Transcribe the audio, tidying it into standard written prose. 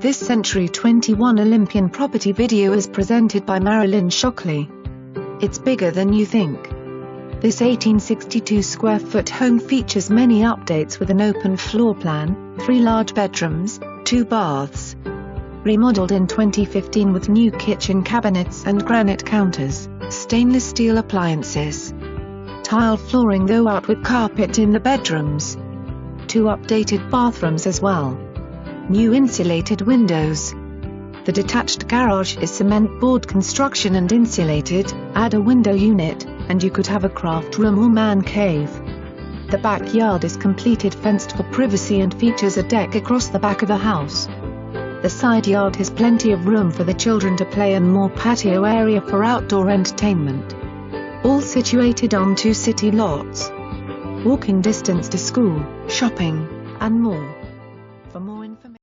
This Century 21 Olympian property video is presented by Marilyn Shockley. It's bigger than you think. This 1862 square foot home features many updates with an open floor plan, 3 large bedrooms, 2 baths. Remodeled in 2015 with new kitchen cabinets and granite counters, stainless steel appliances. Tile flooring though out with carpet in the bedrooms. 2 updated bathrooms as well. New insulated windows. The detached garage is cement board construction and insulated. Add a window unit, and you could have a craft room or man cave. The backyard is completed fenced for privacy and features a deck across the back of the house. The side yard has plenty of room for the children to play and more patio area for outdoor entertainment. All situated on 2 city lots. Walking distance to school, shopping, and more. For more information